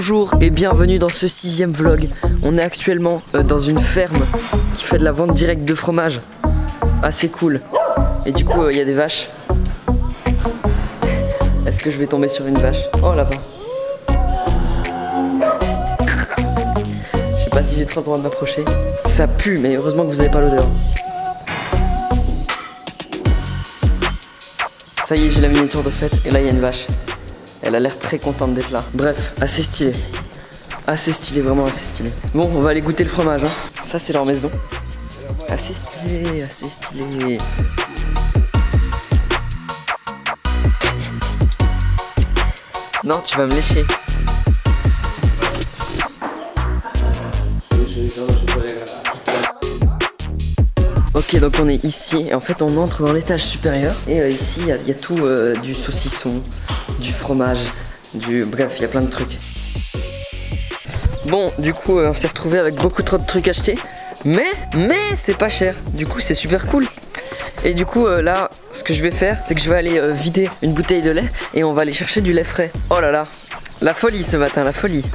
Bonjour et bienvenue dans ce 6e vlog. On est actuellement dans une ferme qui fait de la vente directe de fromage. Assez cool. Et du coup il y a des vaches. Est-ce que je vais tomber sur une vache? Oh là-bas. Je sais pas si j'ai trop le droit de m'approcher. Ça pue, mais heureusement que vous avez pas l'odeur. Ça y est, j'ai la miniature de fête et là il y a une vache. Elle a l'air très contente d'être là. Bref, assez stylé. Assez stylé, vraiment assez stylé. Bon, on va aller goûter le fromage, hein. Ça c'est leur maison. Assez stylé, assez stylé. Non, tu vas me lécher. Ok, donc on est ici et en fait on entre dans l'étage supérieur. Et ici il y a tout, du saucisson, du fromage, bref, il y a plein de trucs. Bon, du coup on s'est retrouvé avec beaucoup trop de trucs achetés. Mais c'est pas cher, du coup c'est super cool. Et du coup là, ce que je vais faire, c'est que je vais aller vider une bouteille de lait et on va aller chercher du lait frais. Oh là là, la folie ce matin, la folie.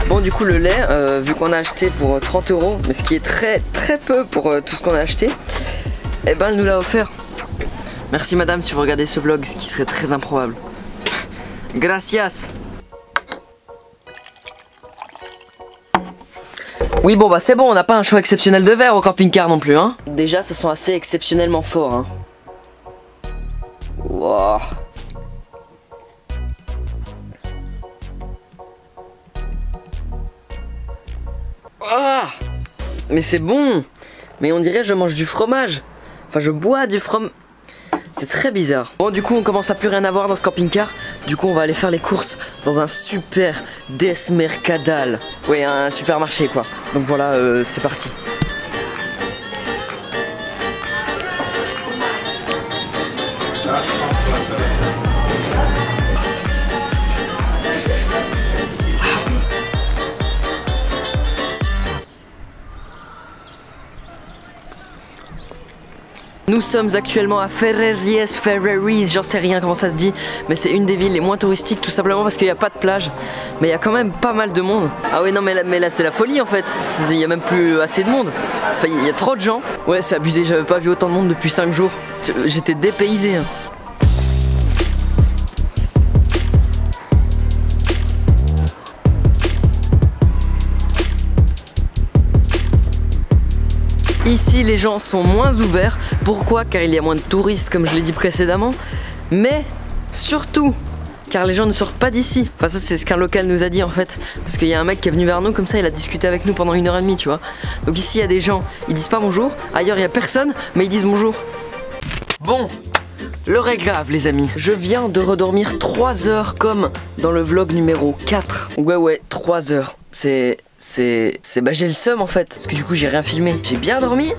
Bon, du coup le lait, vu qu'on a acheté pour 30 €, mais ce qui est très peu pour tout ce qu'on a acheté, eh ben elle nous l'a offert. Merci madame si vous regardez ce vlog, ce qui serait très improbable. Gracias. Oui bon bah c'est bon, on n'a pas un choix exceptionnel de verre au camping-car non plus, hein. Déjà ça sent assez exceptionnellement fort, hein. Wow. Ah, mais c'est bon. Mais on dirait que je mange du fromage. Enfin je bois du fromage. C'est très bizarre. Bon du coup on commence à plus rien avoir dans ce camping-car. Du coup on va aller faire les courses dans un super Desmercadal. Ouais, un supermarché quoi. Donc voilà, c'est parti. Nous sommes actuellement à Ferreries, j'en sais rien comment ça se dit, mais c'est une des villes les moins touristiques tout simplement parce qu'il n'y a pas de plage. Mais il y a quand même pas mal de monde. Ah ouais non mais là c'est la folie en fait, il n'y a même plus assez de monde. Enfin il y a trop de gens. Ouais c'est abusé, j'avais pas vu autant de monde depuis 5 jours. J'étais dépaysé hein. Ici les gens sont moins ouverts. Pourquoi? Car il y a moins de touristes comme je l'ai dit précédemment. Mais surtout car les gens ne sortent pas d'ici. Enfin ça c'est ce qu'un local nous a dit en fait. Parce qu'il y a un mec qui est venu vers nous comme ça, il a discuté avec nous pendant 1h30 tu vois. Donc ici il y a des gens, ils disent pas bonjour. Ailleurs il y a personne mais ils disent bonjour. Bon, l'heure est grave les amis. Je viens de redormir 3 heures comme dans le vlog numéro 4. Ouais 3 heures. Bah j'ai le seum en fait, parce que du coup j'ai rien filmé. J'ai bien dormi,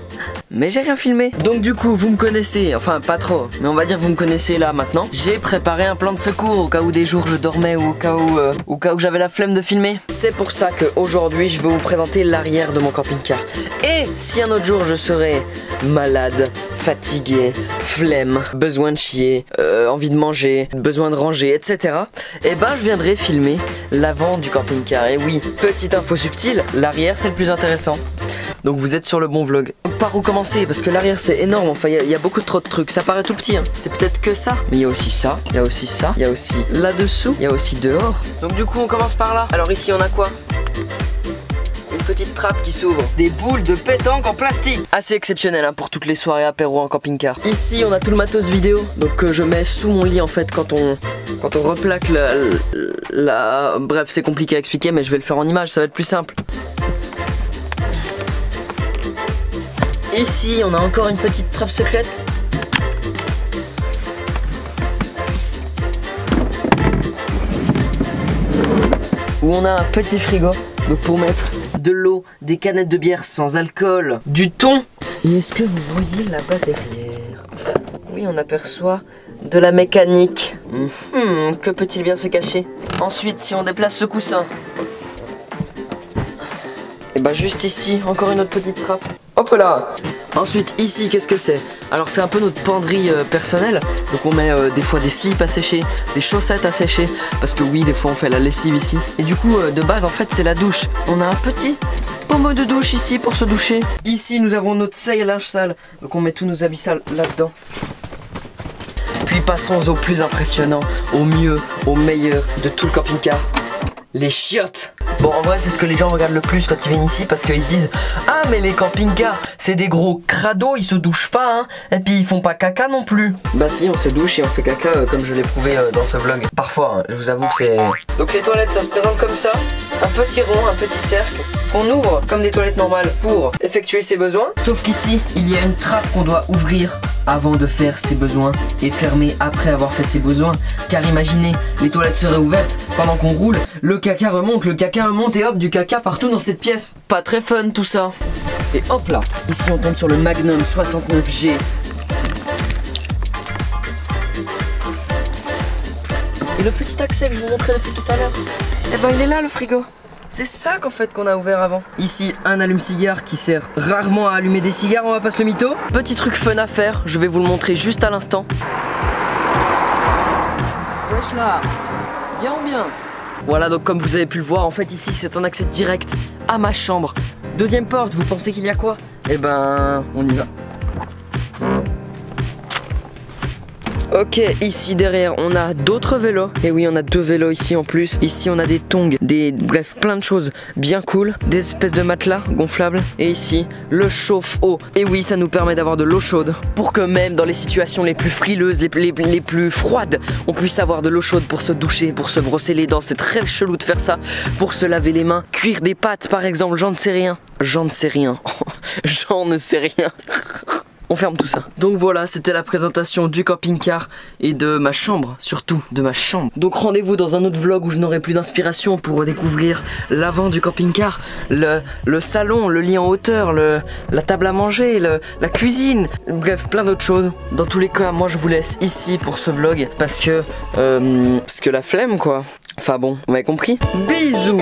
mais j'ai rien filmé. Donc du coup vous me connaissez, enfin pas trop, mais on va dire vous me connaissez là maintenant. J'ai préparé un plan de secours au cas où des jours je dormais ou au cas où j'avais la flemme de filmer. C'est pour ça qu'aujourd'hui je vais vous présenter l'arrière de mon camping-car. Et si un autre jour je serais malade, fatigué, flemme, besoin de chier, envie de manger, besoin de ranger, etc. Et ben je viendrai filmer l'avant du camping-car. Et oui, petite info subtile, l'arrière c'est le plus intéressant. Donc vous êtes sur le bon vlog. Par où commencer? Parce que l'arrière c'est énorme, enfin il y a beaucoup trop de trucs. Ça paraît tout petit hein. C'est peut-être que ça. Mais il y a aussi ça, il y a aussi ça, il y a aussi là-dessous, il y a aussi dehors. Donc du coup on commence par là. Alors ici on a quoi? Une petite trappe qui s'ouvre. Des boules de pétanque en plastique. Assez exceptionnel hein, pour toutes les soirées apéro en camping-car. Ici on a tout le matos vidéo. Donc que je mets sous mon lit en fait quand on replaque la... Bref c'est compliqué à expliquer mais je vais le faire en image, ça va être plus simple. Ici on a encore une petite trappe secrète. Où on a un petit frigo. Donc pour mettre de l'eau, des canettes de bière sans alcool, du thon. Et est-ce que vous voyez là-bas derrière? Oui, on aperçoit de la mécanique. Que peut-il bien se cacher? Ensuite, si on déplace ce coussin, bah juste ici, encore une autre petite trappe. Hop là. Ensuite ici, qu'est-ce que c'est? Alors c'est un peu notre penderie personnelle. Donc on met des fois des slips à sécher, des chaussettes à sécher. Parce que oui, des fois on fait la lessive ici. Et du coup de base en fait c'est la douche. On a un petit pommeau de douche ici pour se doucher. Ici nous avons notre seuil à linge sale. Donc on met tous nos habits sales là-dedans. Puis passons au plus impressionnant, au mieux, au meilleur de tout le camping-car. Les chiottes. Bon en vrai c'est ce que les gens regardent le plus quand ils viennent ici parce qu'ils se disent ah mais les camping-cars c'est des gros crados, ils se douchent pas hein. Et puis ils font pas caca non plus. Bah si on se douche et on fait caca comme je l'ai prouvé dans ce vlog. Parfois hein, je vous avoue que c'est... Donc les toilettes ça se présente comme ça. Un petit rond, un petit cercle qu'on ouvre comme des toilettes normales pour effectuer ses besoins. Sauf qu'ici il y a une trappe qu'on doit ouvrir avant de faire ses besoins et fermer après avoir fait ses besoins. Car imaginez, les toilettes seraient ouvertes pendant qu'on roule, le caca remonte et hop, du caca partout dans cette pièce. Pas très fun tout ça. Et hop là, ici on tombe sur le Magnum 69G. Et le petit accès que je vous montrais depuis tout à l'heure, eh ben il est là le frigo. C'est ça qu'en fait qu'on a ouvert avant. Ici un allume-cigare qui sert rarement à allumer des cigares, on va pas se le mytho. Petit truc fun à faire, je vais vous le montrer juste à l'instant. Wesh là, bien ou bien? Voilà donc comme vous avez pu le voir en fait ici c'est un accès direct à ma chambre. Deuxième porte, vous pensez qu'il y a quoi? Eh ben on y va. Ok, ici derrière on a d'autres vélos. Et oui on a 2 vélos ici en plus. Ici on a des tongs, bref plein de choses bien cool. Des espèces de matelas gonflables. Et ici le chauffe-eau. Et oui ça nous permet d'avoir de l'eau chaude. Pour que même dans les situations les plus frileuses, les plus froides, on puisse avoir de l'eau chaude pour se doucher, pour se brosser les dents. C'est très chelou de faire ça. Pour se laver les mains, cuire des pâtes par exemple, j'en ne sais rien. J'en ne sais rien. J'en ne sais rien. On ferme tout ça. Donc voilà, c'était la présentation du camping-car et de ma chambre, surtout de ma chambre. Donc rendez-vous dans un autre vlog où je n'aurai plus d'inspiration pour redécouvrir l'avant du camping-car, le salon, le lit en hauteur, la table à manger, la cuisine, bref, plein d'autres choses. Dans tous les cas, moi je vous laisse ici pour ce vlog parce que la flemme quoi. Enfin bon, vous m'avez compris. Bisous.